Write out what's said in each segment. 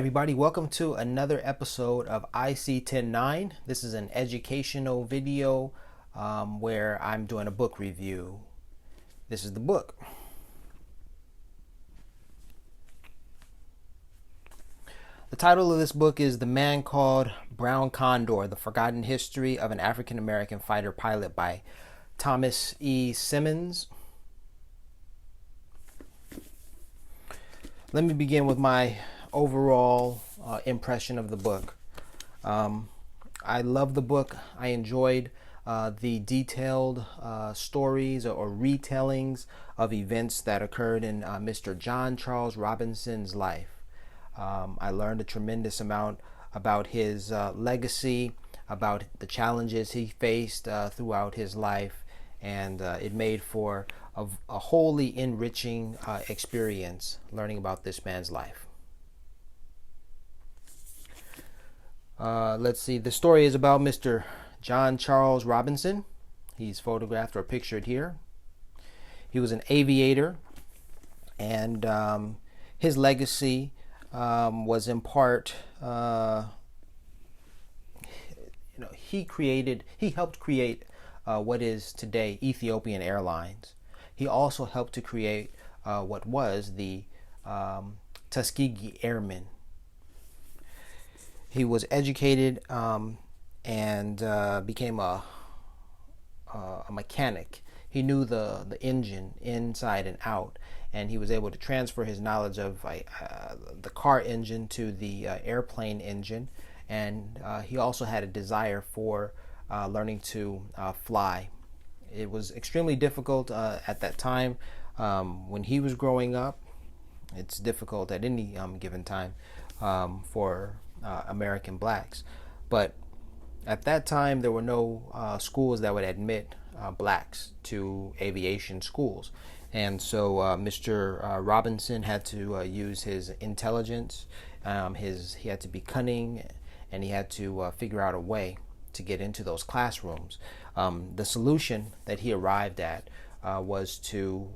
everybody, welcome to another episode of iSEE109. This is an educational video where I'm doing a book review. This is the book. The title of this book is The Man Called Brown Condor, The Forgotten History of an African American Fighter Pilot by Thomas E. Simmons. Let me begin with my overall impression of the book. I love the book. I enjoyed the detailed stories or retellings of events that occurred in Mr. John Charles Robinson's life. I learned a tremendous amount about his legacy, about the challenges he faced throughout his life, and it made for a wholly enriching experience learning about this man's life. Let's see. The story is about Mr. John Charles Robinson. He's photographed or pictured here. He was an aviator, and his legacy was in part, he helped create what is today Ethiopian Airlines. He also helped to create what was the Tuskegee Airmen. He was educated and became a mechanic. He knew the engine inside and out, and he was able to transfer his knowledge of the car engine to the airplane engine. And he also had a desire for learning to fly. It was extremely difficult at that time when he was growing up. It's difficult at any given time for American blacks, but at that time there were no schools that would admit blacks to aviation schools, and so Mr. Robinson had to use his intelligence. He had to be cunning, and he had to figure out a way to get into those classrooms. The solution that he arrived at was to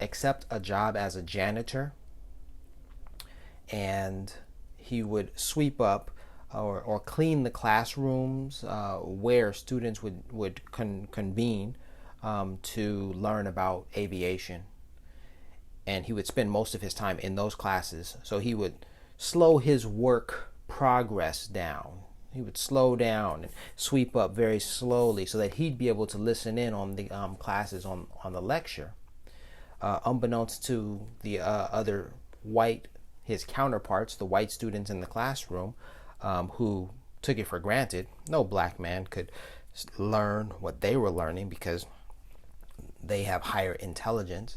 accept a job as a janitor, and he would sweep up or clean the classrooms where students would convene to learn about aviation. And he would spend most of his time in those classes. So he would slow his work progress down. He would slow down and sweep up very slowly so that he'd be able to listen in on the classes on the lecture. Unbeknownst to the other his counterparts, the white students in the classroom, who took it for granted. No black man could learn what they were learning because they have higher intelligence.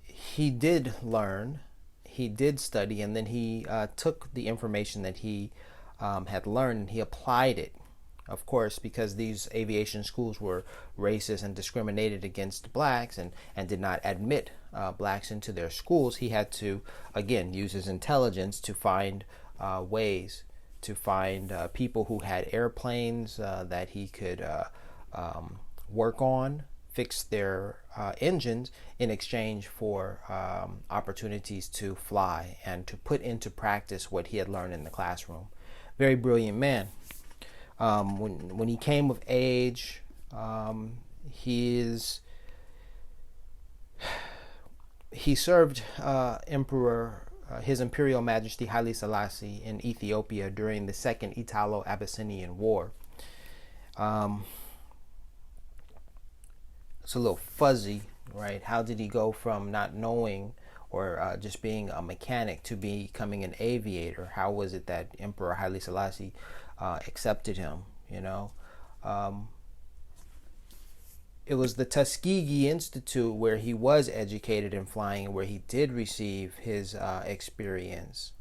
He did learn, he did study, and then he took the information that he had learned and he applied it. Of course, because these aviation schools were racist and discriminated against blacks and did not admit blacks into their schools, he had to, again, use his intelligence to find ways to find people who had airplanes that he could work on, fix their engines in exchange for opportunities to fly and to put into practice what he had learned in the classroom. Very brilliant man. When he came of age, he served His Imperial Majesty Haile Selassie in Ethiopia during the Second Italo-Abyssinian War. It's a little fuzzy, right? How did he go from not knowing or just being a mechanic to becoming an aviator? How was it that Emperor Haile Selassie accepted him? It was the Tuskegee Institute where he was educated in flying and where he did receive his experience.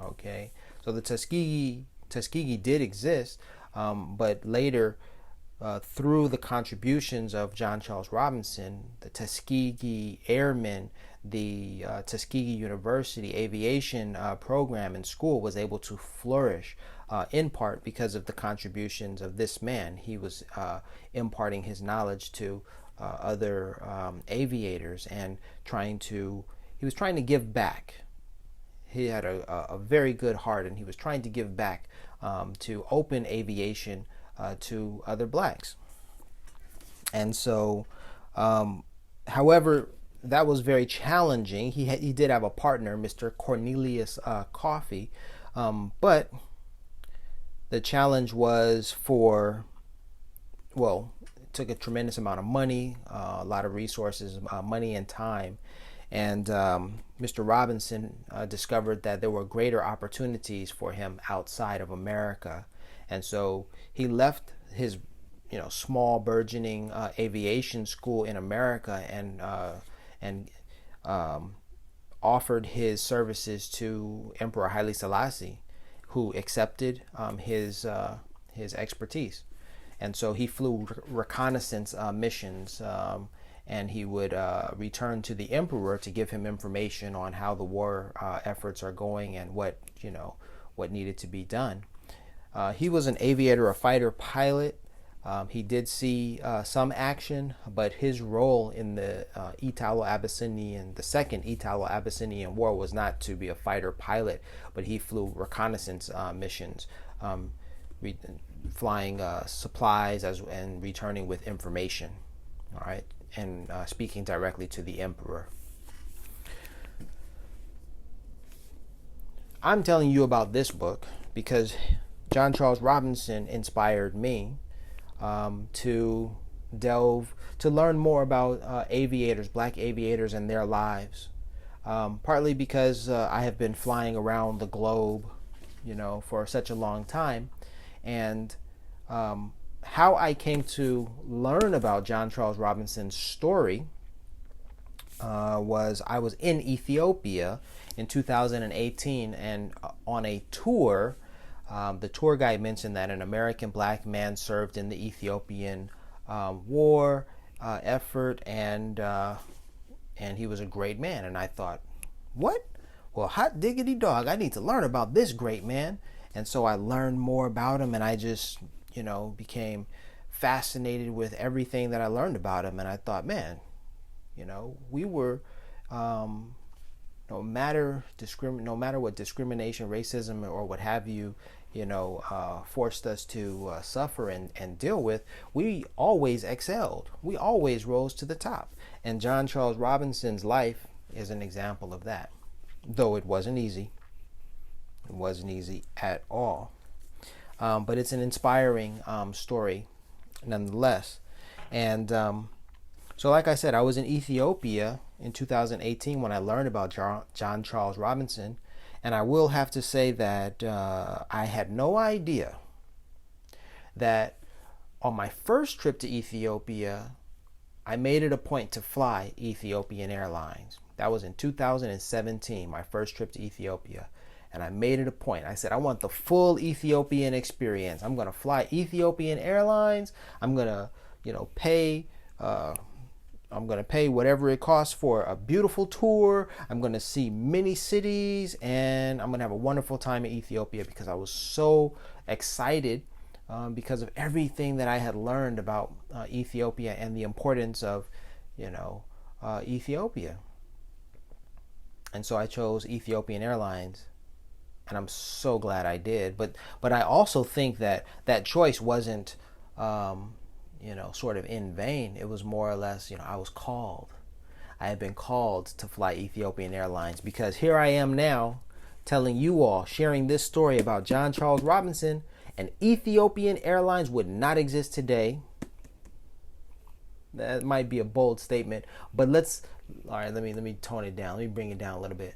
Okay, so the Tuskegee did exist, but later, through the contributions of John Charles Robinson, the Tuskegee Airmen, the Tuskegee University aviation program and school was able to flourish in part because of the contributions of this man. He was imparting his knowledge to other aviators and trying to trying to give back. He had a very good heart, and he was trying to give back to open aviation to other blacks. And so, however, that was very challenging. He did have a partner, Mr. Cornelius Coffey, but the challenge was it took a tremendous amount of money, a lot of resources, money and time. And Mr. Robinson discovered that there were greater opportunities for him outside of America. And so he left his small burgeoning aviation school in America and offered his services to Emperor Haile Selassie, who accepted his expertise. And so he flew reconnaissance missions, and he would return to the emperor to give him information on how the war efforts are going and what needed to be done. He was an aviator, a fighter pilot. He did see some action, but his role in the Second Italo-Abyssinian War was not to be a fighter pilot, but he flew reconnaissance missions, flying supplies and returning with information. All right, and speaking directly to the emperor. I'm telling you about this book because John Charles Robinson inspired me to learn more about aviators, black aviators, and their lives. Partly because I have been flying around the globe, for such a long time, and how I came to learn about John Charles Robinson's story was I was in Ethiopia in 2018, and on a tour, the tour guide mentioned that an American black man served in the Ethiopian war effort, and he was a great man. And I thought, what? Well, hot diggity dog, I need to learn about this great man. And so I learned more about him, and I just, became fascinated with everything that I learned about him. And I thought, man, we were, no matter what discrimination, racism, or what have you, forced us to suffer and deal with, we always excelled. We always rose to the top. And John Charles Robinson's life is an example of that, though it wasn't easy. It wasn't easy at all. But it's an inspiring story nonetheless. And so like I said, I was in Ethiopia in 2018 when I learned about John Charles Robinson. And I will have to say that I had no idea that on my first trip to Ethiopia, I made it a point to fly Ethiopian Airlines. That was in 2017, my first trip to Ethiopia. And I made it a point. I said, I want the full Ethiopian experience. I'm going to fly Ethiopian Airlines. I'm going to, pay whatever it costs for a beautiful tour. I'm going to see many cities, and I'm going to have a wonderful time in Ethiopia because I was so excited because of everything that I had learned about Ethiopia and the importance of, Ethiopia. And so I chose Ethiopian Airlines, and I'm so glad I did. But I also think that choice wasn't, sort of in vain. It was more or less, I was called. I had been called to fly Ethiopian Airlines because here I am now telling you all, sharing this story about John Charles Robinson, and Ethiopian Airlines would not exist today. That might be a bold statement, but let me tone it down. Let me bring it down a little bit.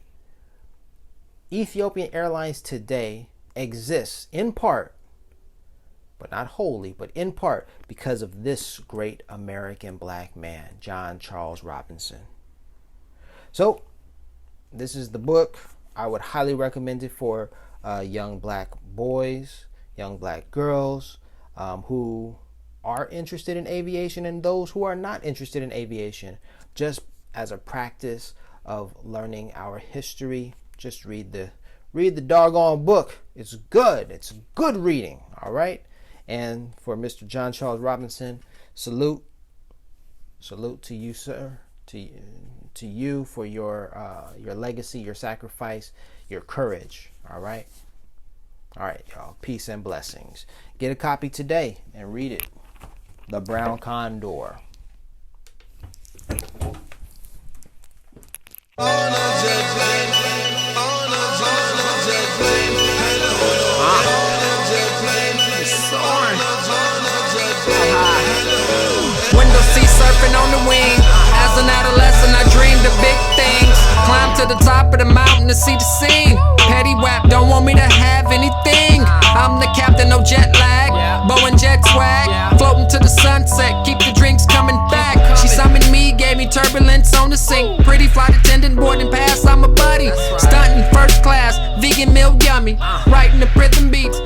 Ethiopian Airlines today exists in part, but not wholly, but in part because of this great American black man, John Charles Robinson. So, this is the book. I would highly recommend it for young black boys, young black girls who are interested in aviation, and those who are not interested in aviation, just as a practice of learning our history. Just read the doggone book. It's good. It's good reading. All right. And for Mr. John Charles Robinson, salute to you, sir. to you for your legacy, your sacrifice, your courage. All right, y'all. Peace and blessings. Get a copy today and read it. The Brown Condor. Window seat surfing on the wing. As an adolescent, I dreamed of big things. Climbed to the top of the mountain to see the scene. Petty wap don't want me to have anything. I'm the captain, no jet lag. Boeing jet swag. Floating to the sunset, keep the drinks coming back. She summoned me, gave me turbulence on the sink. Pretty flight attendant boarding pass, I'm a buddy. Stunting first class, vegan meal yummy. Writing the rhythm beats.